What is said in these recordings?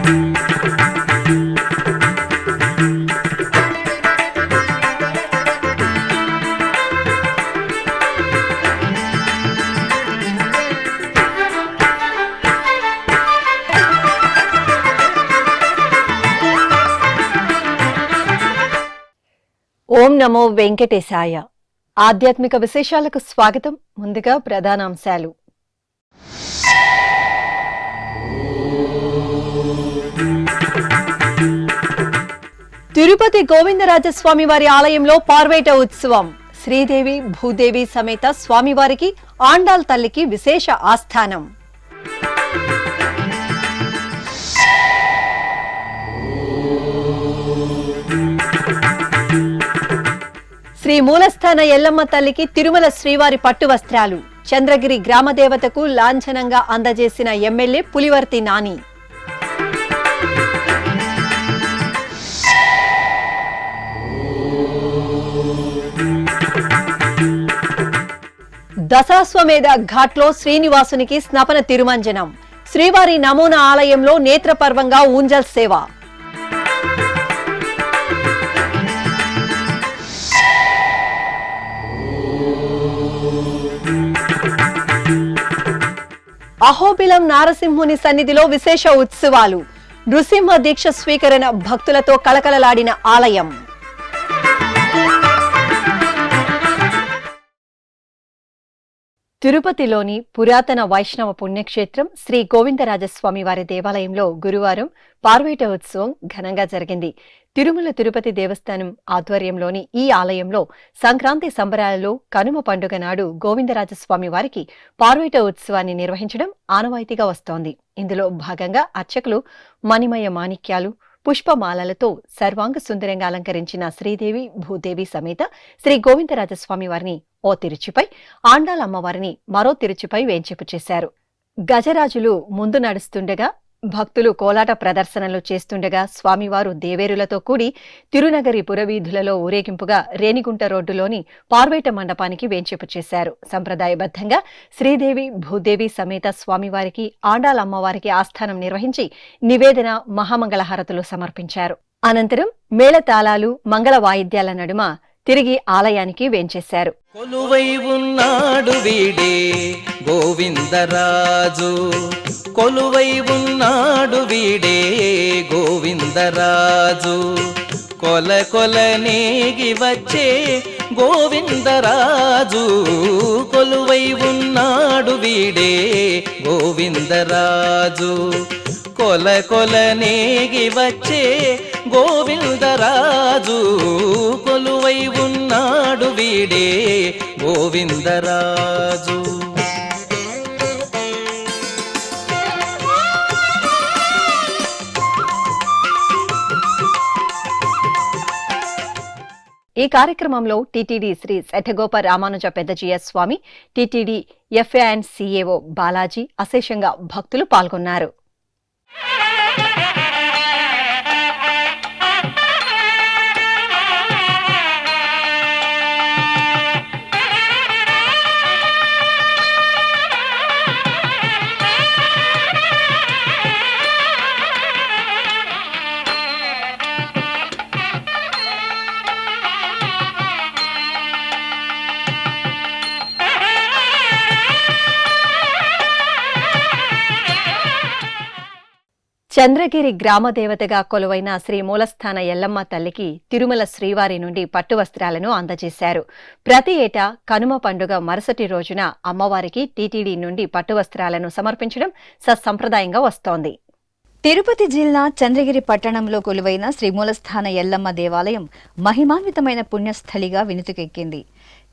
ఓం నమో వెంకటేశాయ. ఆధ్యాత్మిక విశేషాలకు స్వాగతం. ముందుగా ప్రధానాంశాలు. తిరుపతి గోవిందరాజస్వామి వారి ఆలయంలో పార్వేట ఉత్సవం. శ్రీదేవి భూదేవి సమేత స్వామివారికి ఆండాల్ తల్లికి విశేష ఆస్థానం. శ్రీ మూలస్థాన ఎల్లమ్మ తల్లికి తిరుమల శ్రీవారి పట్టు వస్త్రాలు. చంద్రగిరి గ్రామదేవతకు లాంఛనంగా అందజేసిన ఎమ్మెల్యే పులివర్తి నాని. దశాశ్వమేధ ఘాట్లో శ్రీనివాసునికి స్నపన తిరుమంజనం. శ్రీవారి నమూనా ఆలయంలో నేత్రపర్వంగా ఊంజల్ సేవ. అహోబిలం నారసింహుని సన్నిధిలో విశేష ఉత్సవాలు. నృసింహ దీక్ష స్వీకరణ భక్తులతో కళకళలాడిన ఆలయం. తిరుపతిలోని పురాతన వైష్ణవ పుణ్యక్షేత్రం శ్రీ గోవిందరాజస్వామి వారి దేవాలయంలో గురువారం పార్వేట ఉత్సవం ఘనంగా జరిగింది. తిరుమల తిరుపతి దేవస్థానం ఆధ్వర్యంలోని ఈ ఆలయంలో సంక్రాంతి సంబరాలలో కనుమ పండుగ నాడు గోవిందరాజస్వామి వారికి పార్వేట ఉత్సవాన్ని నిర్వహించడం ఆనవాయితీగా వస్తోంది. ఇందులో భాగంగా అర్చకులు మణిమయ మాణిక్యాలు, పుష్పమాలలతో సర్వాంగ సుందరంగా అలంకరించిన శ్రీదేవి భూదేవి సమేత శ్రీ గోవిందరాజస్వామి వారిని ఓ తిరుచిపై, ఆండాల్ అమ్మవారిని మరో తిరుచిపై వేంచేపు చేశారు. గజరాజులు ముందు నడుస్తుండగా భక్తులు కోలాట ప్రదర్శనలు చేస్తుండగా స్వామివారు దేవేరులతో కూడి తిరునగరి పురవీధులలో ఊరేగింపుగా రేణిగుంట రోడ్డులోని పార్వేట మండపానికి వేంచేపు చేశారు. సంప్రదాయబద్ధంగా శ్రీదేవి భూదేవి సమేత స్వామివారికి ఆండాల్ అమ్మవారికి ఆస్థానం నిర్వహించి నివేదన మహామంగళహారతులు సమర్పించారు. అనంతరం మేళతాళాలు మంగళ వాయిద్యాల నడుమ తిరిగి ఆలయానికి వేంచేశారు. కొలువై ఉన్నాడు వీడే గోవిందరాజు, కొలువై ఉన్నాడు వీడే గోవిందరాజు, కొల కొల నేగి వచ్చే గోవిందరాజు, కొలువై ఉన్నాడు వీడే గోవిందరాజు, కొల కొల నేగి వచ్చే గోవిందరాజు, కొలువై ఉన్నాడు వీడే గోవిందరాజు. ఈ కార్యక్రమంలో TTD Sri Sathagopa Ramanuja Peddajeeya Swami, TTD FA and CAO Balaji, అశేషంగా భక్తులు పాల్గొన్నారు. చంద్రగిరి గ్రామదేవతగా కొలువైన శ్రీ మూలస్థాన ఎల్లమ్మ తల్లికి తిరుమల శ్రీవారి నుండి పట్టు వస్త్రాలను అందజేశారు. ప్రతి ఏటా కనుమ పండుగ మరుసటి రోజున అమ్మవారికి టీటీడీ నుండి పట్టు వస్త్రాలను సమర్పించడం సత్సంప్రదాయంగా వస్తోంది. తిరుపతి జిల్లా చంద్రగిరి పట్టణంలో కొలువైన శ్రీ మూలస్థాన ఎల్లమ్మ దేవాలయం మహిమాన్వితమైన పుణ్యస్థలిగా వినుతుకెక్కింది.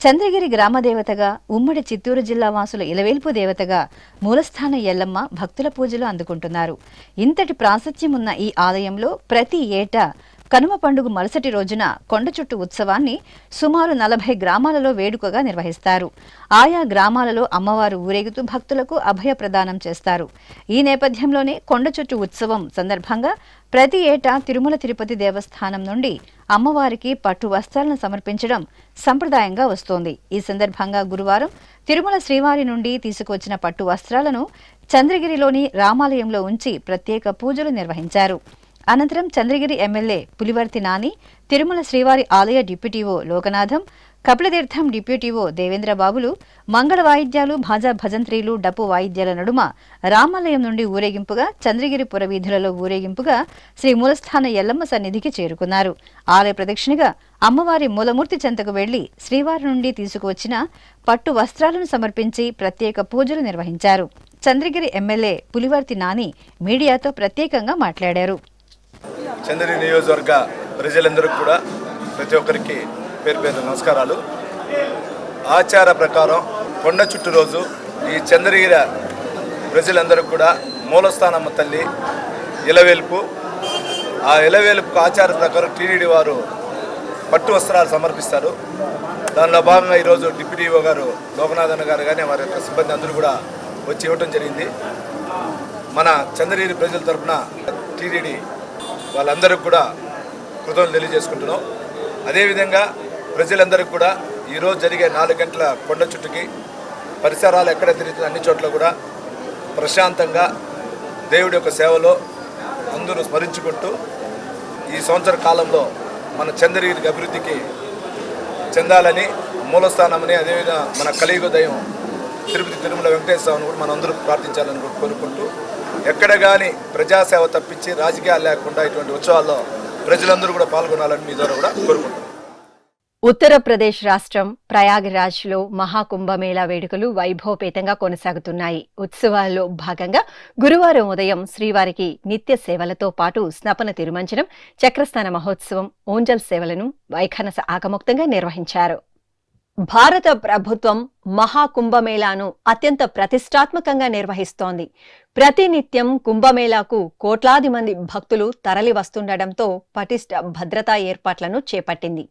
చంద్రగిరి గ్రామదేవతగా, ఉమ్మడి చిత్తూరు జిల్లా వాసుల ఇలవేల్పు దేవతగా మూలస్థాన ఎల్లమ్మ భక్తుల పూజలు అందుకుంటున్నారు. ఇంతటి ప్రాశస్త్యమున్న ఈ ఆలయంలో ప్రతి ఏటా కనుమ పండుగ మరుసటి రోజున కొండ చుట్టు ఉత్సవాన్ని సుమారు 40 గ్రామాలలో వేడుకగా నిర్వహిస్తారు. ఆయా గ్రామాలలో అమ్మవారు ఊరేగుతూ భక్తులకు అభయ ప్రదానం చేస్తారు. ఈ నేపథ్యంలోనే కొండ చుట్టు ఉత్సవం సందర్భంగా ప్రతి ఏటా తిరుమల తిరుపతి దేవస్థానం నుండి అమ్మవారికి పట్టు వస్త్రాలను సమర్పించడం సంప్రదాయంగా వస్తోంది. ఈ సందర్భంగా గురువారం తిరుమల శ్రీవారి నుండి తీసుకువచ్చిన పట్టు వస్త్రాలను చంద్రగిరిలోని రామాలయంలో ఉంచి ప్రత్యేక పూజలు నిర్వహించారు. అనంతరం చంద్రగిరి ఎమ్మెల్యే పులివర్తి నాని, తిరుమల శ్రీవారి ఆలయ డిప్యూటీఓ లోకనాథం, కపిలతీర్థం డిప్యూటీఓ దేవేంద్రబాబులు మంగళ వాయిద్యాలు, భాజా భజంత్రీలు, డప్పు వాయిద్యాల నడుమ రామాలయం నుండి ఊరేగింపుగా చంద్రగిరి పురవీధులలో ఊరేగింపుగా శ్రీ మూలస్థాన ఎల్లమ్మ సన్నిధికి చేరుకున్నారు. ఆలయ ప్రదక్షిణగా అమ్మవారి మూలమూర్తి చెంతకు వెళ్లి శ్రీవారి నుండి తీసుకువచ్చిన పట్టు వస్త్రాలను సమర్పించి ప్రత్యేక పూజలు నిర్వహించారు. చంద్రగిరి ఎమ్మెల్యే పులివర్తి నాని మీడియాతో ప్రత్యేకంగా మాట్లాడారు. చంద్రగిరి నియోజకవర్గ ప్రజలందరికీ కూడా ప్రతి ఒక్కరికి పేరు పేరు నమస్కారాలు. ఆచార ప్రకారం కొండ చుట్టు రోజు ఈ చంద్రగిరి ప్రజలందరికీ కూడా మూలస్థానమ్మ తల్లి ఇలవేల్పు, ఆ ఇలవేల్పుకు ఆచార ప్రకారం టీడీడీ వారు పట్టు వస్త్రాలు సమర్పిస్తారు. దానిలో భాగంగా ఈరోజు డిప్యూటీఓ గారు లోకనాథన్ గారు కానీ వారి యొక్క సిబ్బంది అందరూ కూడా వచ్చి ఇవ్వటం జరిగింది. మన చంద్రగిరి ప్రజల తరఫున టీడీడీ వాళ్ళందరికీ కూడా కృతజ్ఞతలు తెలియజేసుకుంటున్నాం. అదేవిధంగా ప్రజలందరికీ కూడా ఈరోజు జరిగే 4 గంటల కొండ చుట్టుకి పరిసరాలు ఎక్కడ తిరుగుతున్న అన్ని చోట్ల కూడా ప్రశాంతంగా దేవుడి యొక్క సేవలో అందరూ స్మరించుకుంటూ ఈ సంవత్సర కాలంలో మన చంద్రగిరికి అభివృద్ధికి చెందాలని, మూలస్థానమని, అదేవిధంగా మన కలియుగ దైవం తిరుపతి తిరుమల వెంకటేశ్వర స్వామిని కూడా మనందరూ ప్రార్థించాలని కోరుకుంటూ, ఎక్కడ కానీ ప్రజాసేవ తప్పించి రాజకీయాలు లేకుండా ఇటువంటి ఉత్సవాల్లో ప్రజలందరూ కూడా పాల్గొనాలని మీ ద్వారా కూడా కోరుకుంటున్నాం. ఉత్తరప్రదేశ్ రాష్ట్రం ప్రయాగ్రాజ్లో మహాకుంభమేళా వేడుకలు వైభవపేతంగా కొనసాగుతున్నాయి. ఉత్సవాల్లో భాగంగా గురువారం ఉదయం శ్రీవారికి నిత్య సేవలతో పాటు స్నపన తిరుమంజనం, చక్రస్నాన మహోత్సవం, ఓంజల్ సేవలను వైఖానస ఆగమోక్తంగా నిర్వహించారు. భారత ప్రభుత్వం మహాకుంభమేళాను అత్యంత ప్రతిష్టాత్మకంగా నిర్వహిస్తోంది. ప్రతినిత్యం కుంభమేళాకు కోట్లాది మంది భక్తులు తరలి వస్తుండటంతో పటిష్ట భద్రతా ఏర్పాట్లను చేపట్టింది.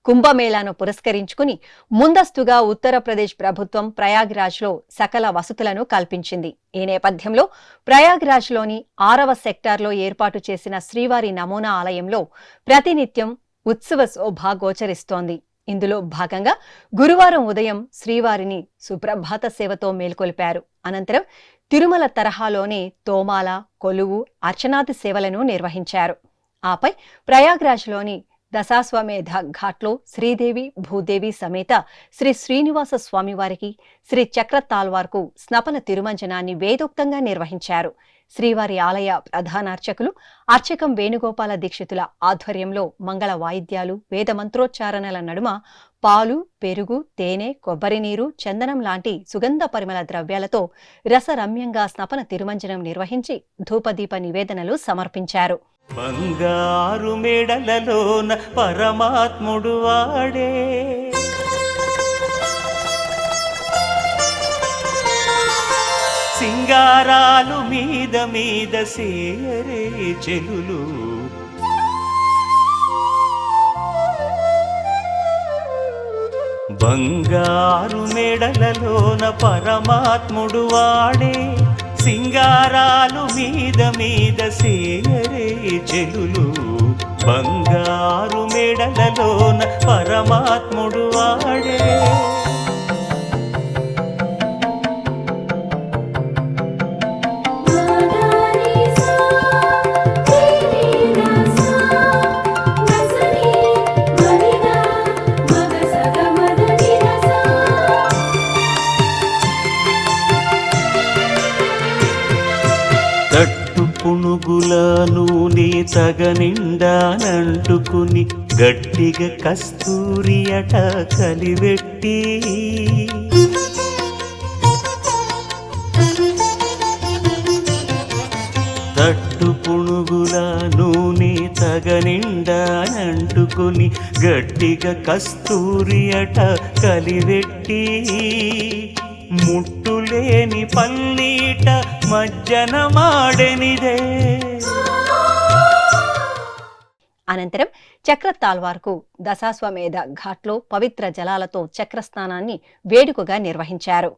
కుంభమేళాను పురస్కరించుకుని ముందస్తుగా ఉత్తరప్రదేశ్ ప్రభుత్వం ప్రయాగ్రాజ్లో సకల వసతులను కల్పించింది. ఈ నేపథ్యంలో ప్రయాగ్రాజ్లోని 6వ సెక్టార్లో ఏర్పాటు చేసిన శ్రీవారి నమూనా ఆలయంలో ప్రతినిత్యం ఉత్సవ శోభ గోచరిస్తోంది. ఇందులో భాగంగా గురువారం ఉదయం శ్రీవారిని సుప్రభాత సేవతో మేల్కొల్పారు. అనంతరం తిరుమల తరహాలోనే తోమాల, కొలువు, అర్చనాది సేవలను నిర్వహించారు. ఆపై ప్రయాగ్రాజ్లోని దశాశ్వమేధ ఘాట్లో శ్రీదేవి, భూదేవి సమేత శ్రీ శ్రీనివాస స్వామివారికి, శ్రీ చక్ర తాల్వార్కు స్నపన తిరుమంజనాన్ని వేదోక్తంగా నిర్వహించారు. శ్రీవారి ఆలయ ప్రధానార్చకులు అర్చకం వేణుగోపాల దీక్షితుల ఆధ్వర్యంలో మంగళ వాయిద్యాలు, వేద మంత్రోచ్చారణల నడుమ పాలు, పెరుగు, తేనె, కొబ్బరి నీరు, చందనం లాంటి సుగంధ పరిమళ ద్రవ్యాలతో రసరమ్యంగా స్నపన తిరుమంజనం నిర్వహించి ధూపదీప నివేదనలు సమర్పించారు. బంగారు మెడలలోన పరమాత్ముడు వాడే, సింగారాలు మీద మీద సేరే చెలులు, బంగారు మెడలలోన పరమాత్ముడు వాడే, సింగారాలు మీద మీద సేరే చెలులు, బంగారు మెడలలోన పరమాత్ముడు వాడే. పునుగుల నూనె తగనిండానంటుకుని గట్టిగా కస్తూరి అట కలివెట్టి, తట్టు పునుగుల నూనె తగనిండానంటుకుని గట్టిగా కస్తూరి అట కలివెట్టి, ముట్టులేని పల్లీట మజ్జన మాడెనిదే. అనంతరం చక్ర తాల్వార్కు దశాశ్వమేధ ఘాట్లో పవిత్ర జలాలతో చక్రస్నానాన్ని వేడుకగా నిర్వహించారు.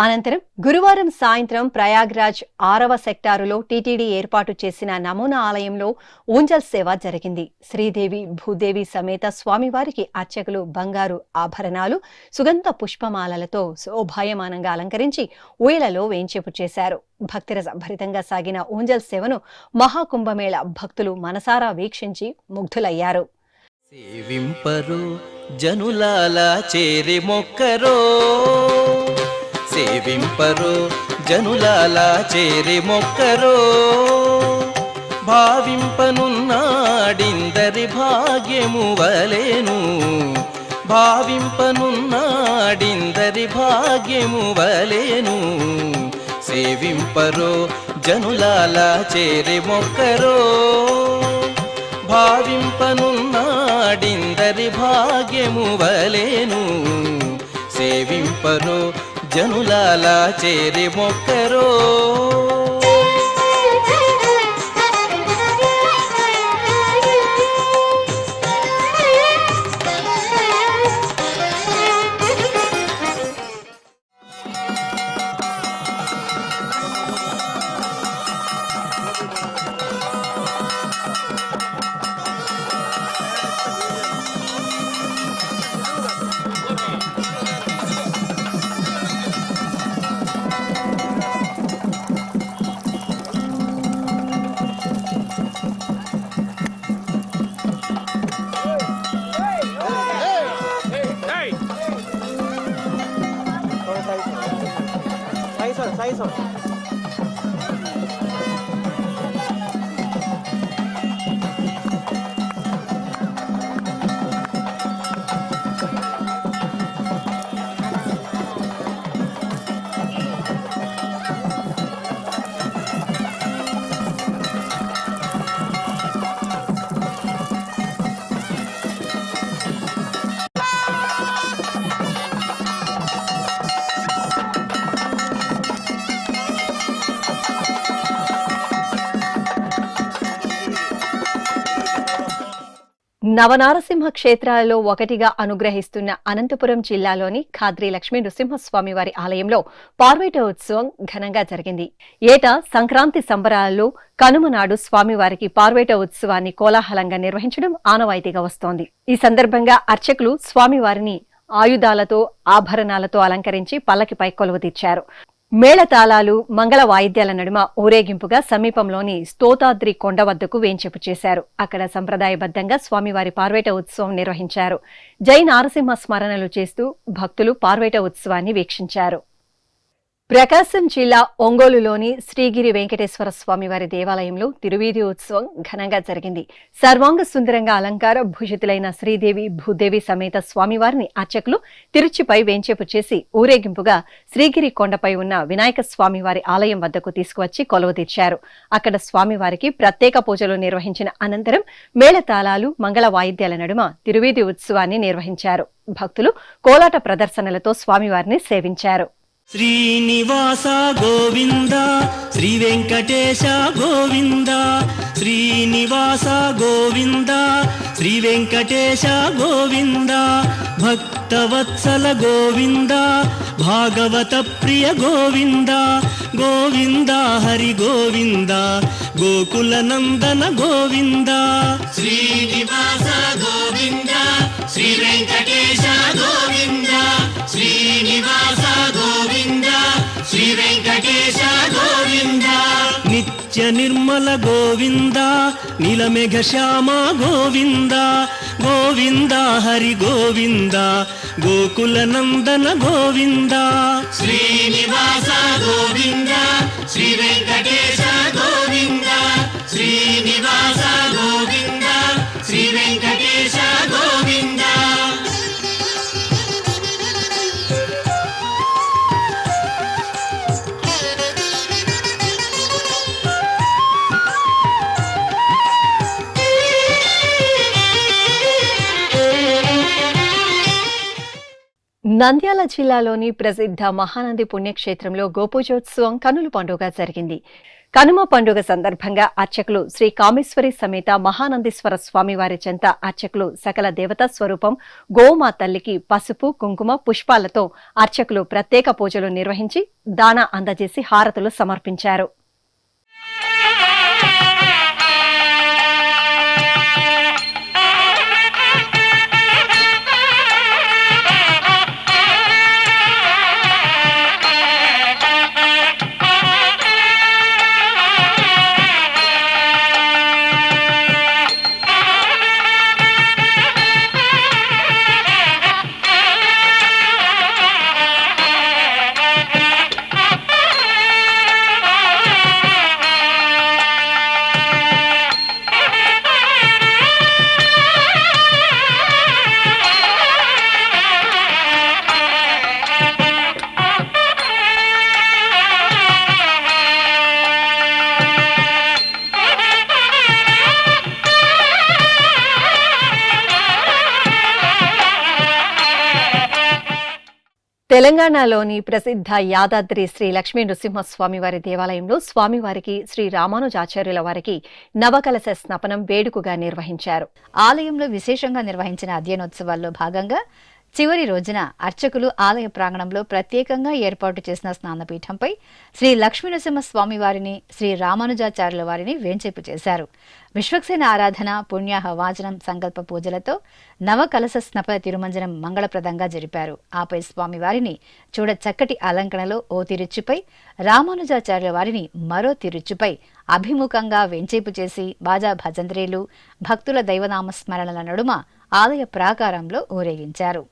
అనంతరం గురువారం సాయంత్రం ప్రయాగ్రాజ్ 6వ సెక్టారులో టీటీడీ ఏర్పాటు చేసిన నమూనా ఆలయంలో ఊంజల్ సేవ జరిగింది. శ్రీదేవి భూదేవి సమేత స్వామివారికి అర్చకులు బంగారు ఆభరణాలు, సుగంధ పుష్పమాలలతో శోభాయమానంగా అలంకరించి ఊయలలో వేంచేపు చేశారు. భక్తిరస భరితంగా సాగిన ఊంజల్ సేవను మహాకుంభమేళ భక్తులు మనసారా వీక్షించి ముగ్ధులయ్యారు. సేవింపరు జనులాలా చేరి మొక్కరో, సేవింపరు జనులాలా చేరి మొక్కరో, భావింపనున్నాడిందరి భాగ్యము వలెను, భావింపనున్నాడిందరి భాగ్యము వలెను, సేవింపరు జనులాలా చేరి మొక్కరో, భావింపనున్నాడిందరి భాగ్యము వలెను, సేవింపరు జనులాలా చేరి మొక్కరో. నవనారసింహ క్షేత్రాలలో ఒకటిగా అనుగ్రహిస్తున్న అనంతపురం జిల్లాలోని ఖాద్రి లక్ష్మీ నృసింహస్వామి వారి ఆలయంలో పార్వేట ఉత్సవం ఘనంగా జరిగింది. ఏటా సంక్రాంతి సంబరాలలో కనుమ నాడు స్వామివారికి పార్వేట ఉత్సవాన్ని కోలాహలంగా నిర్వహించడం ఆనవాయితీగా వస్తోంది. ఈ సందర్భంగా అర్చకులు స్వామివారిని ఆయుధాలతో ఆభరణాలతో అలంకరించి పల్లకిపై కొలువుతీర్చారు. మేళతాళాలు మంగళ వాయిద్యాల నడుమ ఊరేగింపుగా సమీపంలోని స్తోతాద్రి కొండ వద్దకు వేంచేపు చేశారు. అక్కడ సంప్రదాయబద్ధంగా స్వామివారి పార్వేట ఉత్సవం నిర్వహించారు. జై నారసింహ స్మరణలు చేస్తూ భక్తులు పార్వేట ఉత్సవాన్ని వీక్షించారు. ప్రకాశం జిల్లా ఒంగోలులోని శ్రీగిరి వెంకటేశ్వర స్వామివారి దేవాలయంలో తిరువీధి ఉత్సవం ఘనంగా జరిగింది. సర్వాంగ సుందరంగా అలంకార భూషితులైన శ్రీదేవి భూదేవి సమేత స్వామివారిని అర్చకులు తిరుచిపై వేంచేపు చేసి ఊరేగింపుగా శ్రీగిరి కొండపై ఉన్న వినాయక స్వామివారి ఆలయం వద్దకు తీసుకువచ్చి కొలువుతీర్చారు. అక్కడ స్వామివారికి ప్రత్యేక పూజలు నిర్వహించిన అనంతరం మేళతాళాలు మంగళ వాయిద్యాల నడుమ తిరువీధి ఉత్సవాన్ని నిర్వహించారు. భక్తులు కోలాట ప్రదర్శనలతో స్వామివారిని సేవించారు. శ్రీనివాస గోవింద శ్రీ వెంకటేశ గోవింద, శ్రీనివాస గోవింద శ్రీ వెంకటేశ గోవింద, భక్తవత్సల గోవింద భాగవత ప్రియ గోవింద, గోవింద హరి గోవింద గోకుల నందన గోవింద. శ్రీనివాస గోవింద శ్రీ వెంకటేశ గోవింద, శ్రీనివాస గోవింద శ్రీ వెంకటేశ గోవింద, నిత్య నిర్మల గోవింద నీలమేఘ శ్యామ గోవింద, గోవింద హరి గోవింద గోకుల నందన గోవింద. శ్రీనివాస గోవింద శ్రీ వెంకటేశ గోవింద, శ్రీనివాస గోవింద శ్రీ వెంకటేశ గోవింద. నంద్యాల జిల్లాలోని ప్రసిద్ధ మహానంది పుణ్యక్షేత్రంలో గోపూజోత్సవం కనుల పండుగ జరిగింది. కనుమ పండుగ సందర్భంగా అర్చకులు శ్రీ కామేశ్వరి సమేత మహానందీశ్వర స్వామివారి చెంత అర్చకులు సకల దేవతా స్వరూపం గోమా తల్లికి పసుపు, కుంకుమ, పుష్పాలతో అర్చకులు ప్రత్యేక పూజలు నిర్వహించి దాన అందజేసి హారతులు సమర్పించారు. తెలంగాణలోని ప్రసిద్ధ యాదాద్రి శ్రీ లక్ష్మీ నృసింహస్వామివారి దేవాలయంలో స్వామివారికి శ్రీ రామానుజాచార్యుల వారికి నవకలశ స్నపనం వేడుకగా నిర్వహించారు. ఆలయంలో విశేషంగా నిర్వహించిన అధ్యయనోత్సవాల్లో భాగంగా చివరి రోజున అర్చకులు ఆలయ ప్రాంగణంలో ప్రత్యేకంగా ఏర్పాటు చేసిన స్నానపీఠంపై శ్రీ లక్ష్మీనరసింహ స్వామివారిని, శ్రీ రామానుజాచార్యుల వారిని వేంచేపు చేశారు. విశ్వక్సేన ఆరాధన, పుణ్యాహ వాచనం, సంకల్ప పూజలతో నవకలశ స్నపన తిరుమంజనం మంగళప్రదంగా జరిపారు. ఆపై స్వామివారిని చూడ చక్కటి అలంకరణలో ఓ తిరుచుపై, రామానుజాచార్యుల వారిని మరో తిరుచుపై అభిముఖంగా వేంచేపు చేసి బాజా భజంత్రీలు, భక్తుల దైవనామస్మరణల నడుమ ఆలయ ప్రాకారంలో ఊరేగించారు.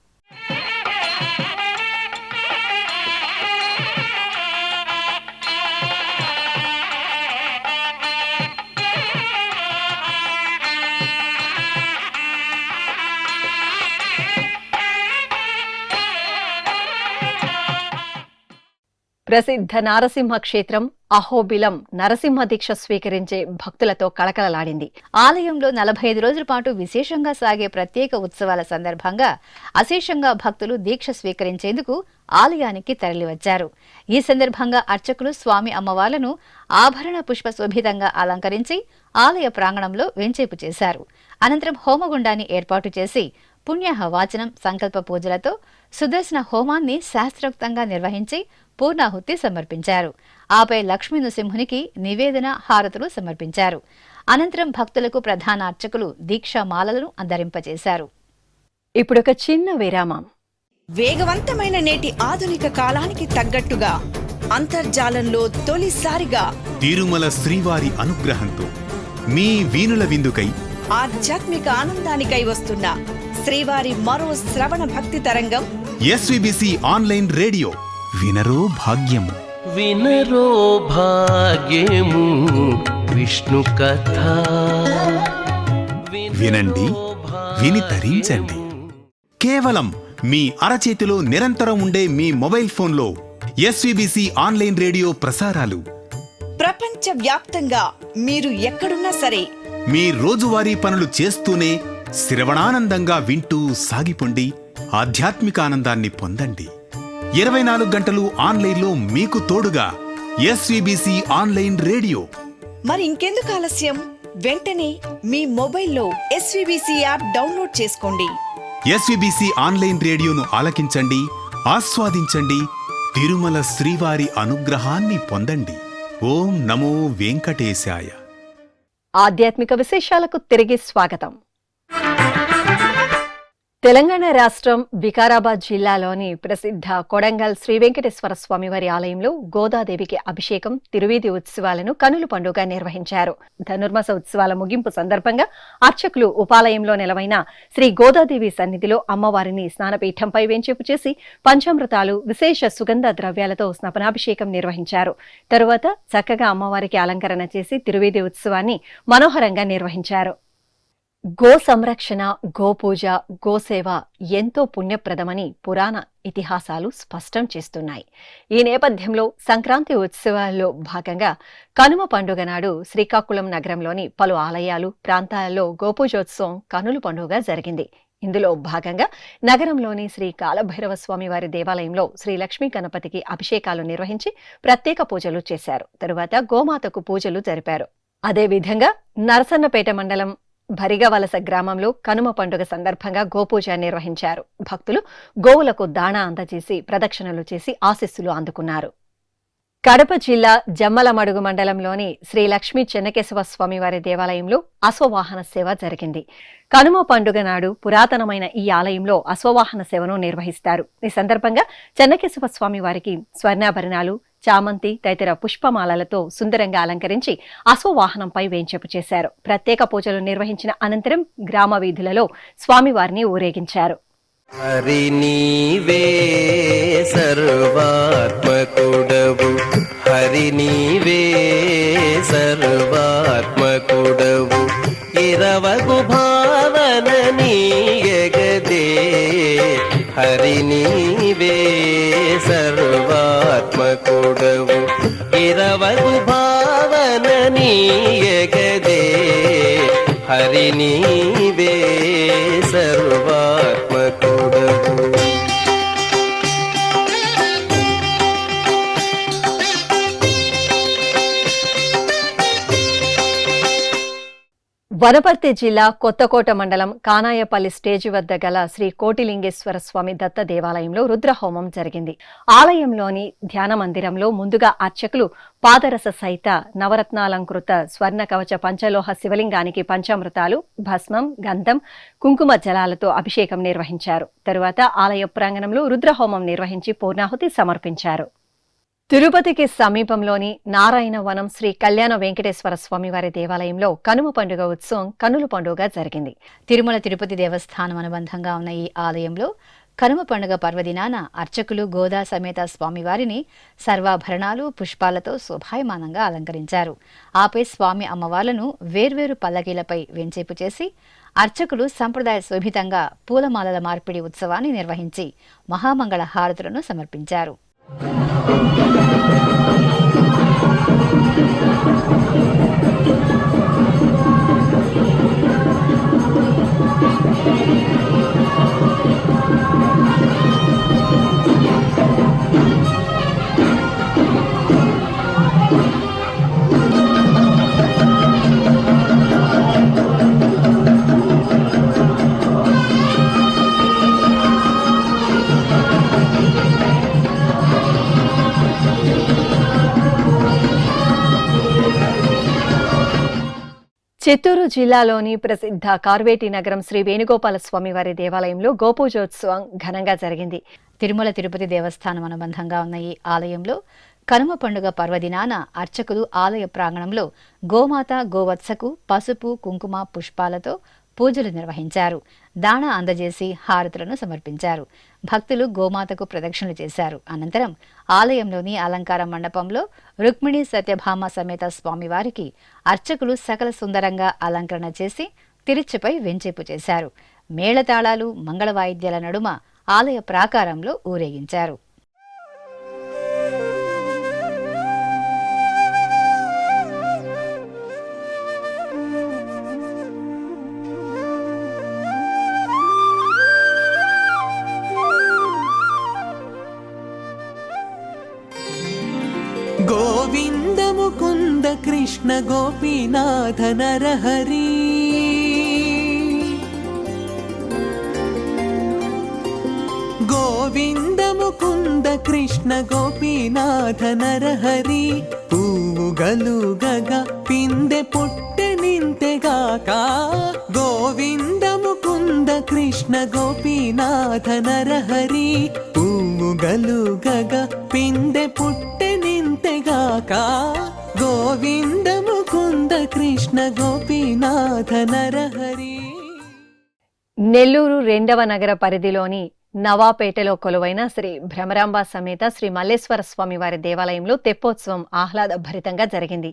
ప్రసిద్ధ నారసింహ క్షేత్రం అహోబిలం నరసింహ దీక్ష స్వీకరించే భక్తులతో కళకళలాడింది. ఆలయంలో 45 రోజుల పాటు విశేషంగా సాగే ప్రత్యేక ఉత్సవాల సందర్భంగా అశేషంగా భక్తులు దీక్ష స్వీకరించేందుకు ఆలయానికి తరలివచ్చారు. ఈ సందర్భంగా అర్చకులు స్వామి అమ్మవార్లను ఆభరణ పుష్ప శోభితంగా అలంకరించి ఆలయ ప్రాంగణంలో వేంచేపు చేశారు. అనంతరం హోమగుండాన్ని ఏర్పాటు చేసి పుణ్యాహ వాచనం, సంకల్ప పూజలతో సుదర్శన హోమాన్ని శాస్త్రోక్తంగా నిర్వహించి పూర్ణాహుతి సమర్పించారు. ఆపై లక్ష్మీ నృసింహునికి నివేదన, హారతులు సమర్పించారు. అనంతరం భక్తులకు ప్రధాన అర్చకులు దీక్షామాలలను అందరింపజేశారు. ఇప్పుడొక చిన్న విరామం. వేగవంతమైన నేటి ఆధునిక కాలానికి తగ్గట్టుగా అంతర్జాలంలో తొలిసారిగా తిరుమల శ్రీవారి అనుగ్రహంతో మీ వీణుల విందుకై ఆధ్యాత్మిక ఆనందానికై వస్తున్న శ్రీవారి మరో శ్రవణ భక్తి తరంగం ఎస్విబిసి ఆన్లైన్ రేడియో. వినరో భాగ్యము, వినరో భాగ్యము విష్ణు కథ. వినండి, విని తరించండి. కేవలం మీ అరచేతిలో నిరంతరం ఉండే మీ మొబైల్ ఫోన్లో ఎస్విబిసి ఆన్లైన్ రేడియో ప్రసారాలు ప్రపంచ వ్యాప్తంగా మీరు ఎక్కడున్నా సరే మీ రోజువారీ పనులు చేస్తూనే శ్రవణానందంగా వింటూ సాగిపోండి. ఆధ్యాత్మిక ఆనందాన్ని పొందండి. 24 గంటలు ఆన్లైన్లో మీకు తోడుగా ఎస్విబిసి ఆన్లైన్ రేడియో. మరి ఇంకెందుకు ఆలస్యం? వెంటనే మీ మొబైల్లో ఎస్విబిసి యాప్ డౌన్లోడ్ చేసుకోండి. ఎస్విబిసి ఆన్లైన్ రేడియోను ఆలకించండి, ఆస్వాదించండి. తిరుమల శ్రీవారి అనుగ్రహాన్ని పొందండి. ఓం నమో వెంకటేశాయ. ఆధ్యాత్మిక విశేషాలకు తిరిగి స్వాగతం. తెలంగాణ రాష్ట్రం వికారాబాద్ జిల్లాలోని ప్రసిద్ధ కొడంగల్ శ్రీ వెంకటేశ్వర స్వామివారి ఆలయంలో గోదాదేవికి అభిషేకం, తిరువీధి ఉత్సవాలను కనుల పండుగ నిర్వహించారు. ధనుర్మాస ఉత్సవాల ముగింపు సందర్భంగా అర్చకులు ఉపాలయంలో నెలవైన శ్రీ గోదాదేవి సన్నిధిలో అమ్మవారిని స్నానపీఠంపై వేంచేపు చేసి పంచామృతాలు, విశేష సుగంధ ద్రవ్యాలతో స్నపనాభిషేకం నిర్వహించారు. తరువాత చక్కగా అమ్మవారికి అలంకరణ చేసి తిరువీధి ఉత్సవాన్ని మనోహరంగా నిర్వహించారు. గో సంరక్షణ, గోపూజ, గోసేవ ఎంతో పుణ్యప్రదమని పురాణ ఇతిహాసాలు స్పష్టం చేస్తున్నాయి. ఈ నేపథ్యంలో సంక్రాంతి ఉత్సవాల్లో భాగంగా కనుమ పండుగ నాడు శ్రీకాకుళం నగరంలోని పలు ఆలయాలు, ప్రాంతాల్లో గోపూజోత్సవం కనుల పండుగ జరిగింది. ఇందులో భాగంగా నగరంలోని శ్రీ కాలభైరవ స్వామి వారి దేవాలయంలో శ్రీ లక్ష్మీ గణపతికి అభిషేకాలు నిర్వహించి ప్రత్యేక పూజలు చేశారు. తరువాత గోమాతకు పూజలు జరిపారు. అదేవిధంగా నరసన్నపేట మండలం భరిగవలస గ్రామంలో కనుమ పండుగ సందర్భంగా గోపూజ నిర్వహించారు. భక్తులు గోవులకు దాణా అందజేసి ప్రదక్షిణలు చేసి ఆశీస్సులు అందుకున్నారు. కడప జిల్లా జమ్మలమడుగు మండలంలోని శ్రీ లక్ష్మీ చెన్నకేశవ స్వామివారి దేవాలయంలో అశ్వవాహన సేవ జరిగింది. కనుమ పండుగ నాడు పురాతనమైన ఈ ఆలయంలో అశ్వవాహన సేవను నిర్వహిస్తారు. ఈ సందర్భంగా చెన్నకేశవ స్వామివారికి స్వర్ణాభరణాలు, చామంతి తదితర పుష్పమాలలతో సుందరంగా అలంకరించి అశ్వవాహనంపై వేంచేపు చేశారు. ప్రత్యేక పూజలు నిర్వహించిన అనంతరం గ్రామ వీధులలో స్వామివారిని ఊరేగించారు. హరి నీవే సర్వాత్మకుడవు, హరి నీవే సర్వాత్మకుడవు, ఇరవగు భావన నీయగదే, హరి నీవే సర్వాత్మకుడవు, ఇరవగు భావన నీయగదే, హరి నీవే సర్వాత్మకుడవు. వనపర్తి జిల్లా కొత్తకోట మండలం కానాయపల్లి స్టేజి వద్ద గల శ్రీ కోటిలింగేశ్వర స్వామి దత్త దేవాలయంలో రుద్రహోమం జరిగింది. ఆలయంలోని ధ్యాన మందిరంలో ముందుగా అర్చకులు పాదరస సహిత నవరత్నాలంకృత స్వర్ణ కవచ పంచలోహ శివలింగానికి పంచామృతాలు, భస్మం, గంధం, కుంకుమ జలాలతో అభిషేకం నిర్వహించారు. తరువాత ఆలయ ప్రాంగణంలో రుద్రహోమం నిర్వహించి పూర్ణాహుతి సమర్పించారు. తిరుపతికి సమీపంలోని నారాయణవనం శ్రీ కళ్యాణ వెంకటేశ్వర స్వామివారి దేవాలయంలో కనుమ పండుగ ఉత్సవం కన్నుల పండుగ జరిగింది. తిరుమల తిరుపతి దేవస్థానం అనుబంధంగా ఉన్న ఈ ఆలయంలో కనుమ పండుగ పర్వదినాన అర్చకులు గోదా సమేత స్వామివారిని సర్వాభరణాలు, పుష్పాలతో శోభాయమానంగా అలంకరించారు. ఆపై స్వామి అమ్మవార్లను వేర్వేరు పల్లకీలపై వెంచేపు చేసి అర్చకులు సంప్రదాయ శోభితంగా పూలమాలల మార్పిడి ఉత్సవాన్ని నిర్వహించి మహామంగళ హారతులను సమర్పించారు. చిత్తూరు జిల్లాలోని ప్రసిద్ధ కార్వేటి నగరం శ్రీ వేణుగోపాల స్వామివారి దేవాలయంలో గోపూజోత్సవం ఘనంగా జరిగింది. తిరుమల తిరుపతి దేవస్థానం అనుబంధంగా ఉన్న ఈ ఆలయంలో కనుమ పండుగ పర్వదినాన అర్చకులు ఆలయ ప్రాంగణంలో గోమాత, గోవత్సకు పసుపు, కుంకుమ, పుష్పాలతో పూజలు నిర్వహించారు. దాణ అందజేసి హారతులను సమర్పించారు. భక్తులు గోమాతకు ప్రదక్షిణలు చేశారు. అనంతరం ఆలయంలోని అలంకార మండపంలో రుక్మిణి సత్యభామ సమేత స్వామివారికి అర్చకులు సకల సుందరంగా అలంకరణ చేసి తిరుచిపై వెంచేపు చేశారు. మేళతాళాలు, మంగళ వాయిద్యాల నడుమ ఆలయ ప్రాకారంలో ఊరేగించారు. గోవింద ముకుంద కృష్ణ గోపీనాథ నరహరి, గోవింద ముకుంద కృష్ణ గోపీనాథ నరహరి, పూవుగలుగగా పిందె పొట్టె నింతెగాక, గోవింద ముకుంద కృష్ణ గోపీనాథ నరహరి, పూవుగలుగగా పిందె పొట్టె నింతెగాక, గోవింద ముకుంద కృష్ణ గోపీనాథ నరహరి. నెల్లూరు 2వ నగర పరిధిలోని నవాపేటలో కొలువైన శ్రీ భ్రమరాంబ సమేత శ్రీ మల్లేశ్వర స్వామి వారి దేవాలయంలో తెప్పోత్సవం ఆహ్లాదభరితంగా జరిగింది.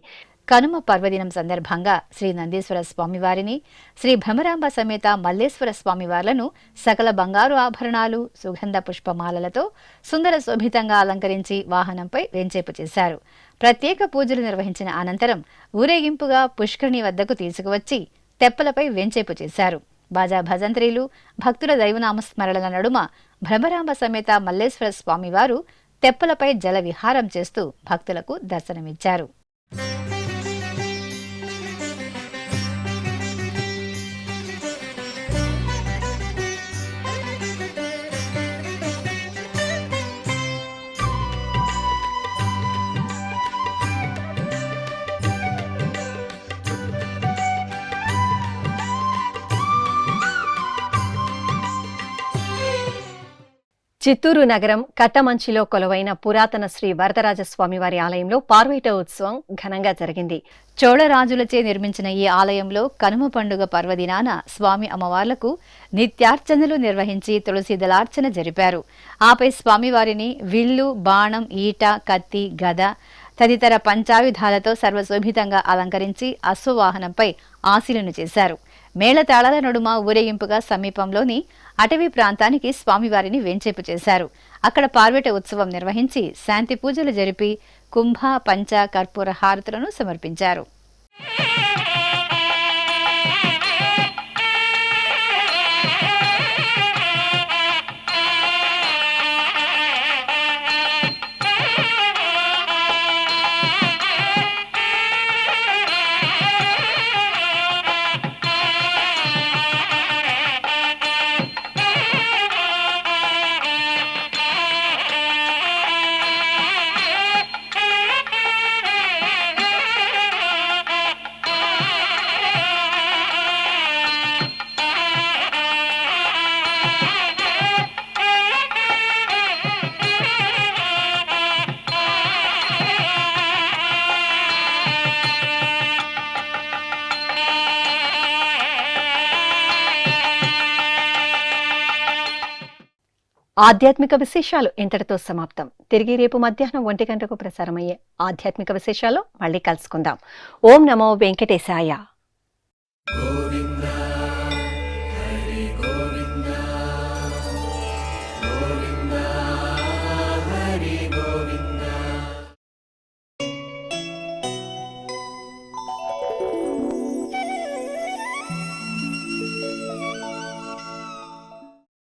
కనుమ పర్వదినం సందర్భంగా శ్రీ నందీశ్వర స్వామివారిని, శ్రీ భ్రమరాంబ సమేత మల్లేశ్వర స్వామివార్లను సకల బంగారు ఆభరణాలు, సుగంధ పుష్పమాలలతో సుందర శోభితంగా అలంకరించి వాహనంపై వెంచేపు చేశారు. ప్రత్యేక పూజలు నిర్వహించిన అనంతరం ఊరేగింపుగా పుష్కరిణి వద్దకు తీసుకువచ్చి తెప్పలపై వెంచేపు చేశారు. బాజా భజంత్రీలు భక్తుల దైవనామస్మరణల నడుమ భ్రమరాంబ సమేత మల్లేశ్వర స్వామివారు తెప్పలపై జల విహారం చేస్తూ భక్తులకు దర్శనమిచ్చారు. చిత్తూరు నగరం కట్టమంచిలో కొలువైన పురాతన శ్రీ వరదరాజస్వామివారి ఆలయంలో పార్వేట ఉత్సవం ఘనంగా జరిగింది. చోళరాజులచే నిర్మించిన ఈ ఆలయంలో కనుమ పండుగ పర్వదినాన స్వామి అమ్మవార్లకు నిత్యార్చనలు నిర్వహించి తులసి దళార్చన జరిపారు. ఆపై స్వామివారిని విల్లు, బాణం, ఈట, కత్తి, గద తదితర పంచాయుధాలతో సర్వశోభితంగా అలంకరించి అశ్వవాహనంపై ఆశీలను చేశారు. మేళతాళాల నడుమ ఊరేగింపుగా సమీపంలోని అటవీ ప్రాంతానికి స్వామివారిని వేంచేపు చేశారు. అక్కడ పార్వేట ఉత్సవం నిర్వహించి శాంతి పూజలు జరిపి కుంభ, పంచ, కర్పూర హారతులను సమర్పించారు. ఆధ్యాత్మిక విశేషాలు ఇంతటితో సమాప్తం. తిరిగి రేపు మధ్యాహ్నం 1 గంటకు ప్రసారమయ్యే ఆధ్యాత్మిక విశేషాలు మళ్ళీ కలుసుకుందాం. ఓం నమో వెంకటేశాయ.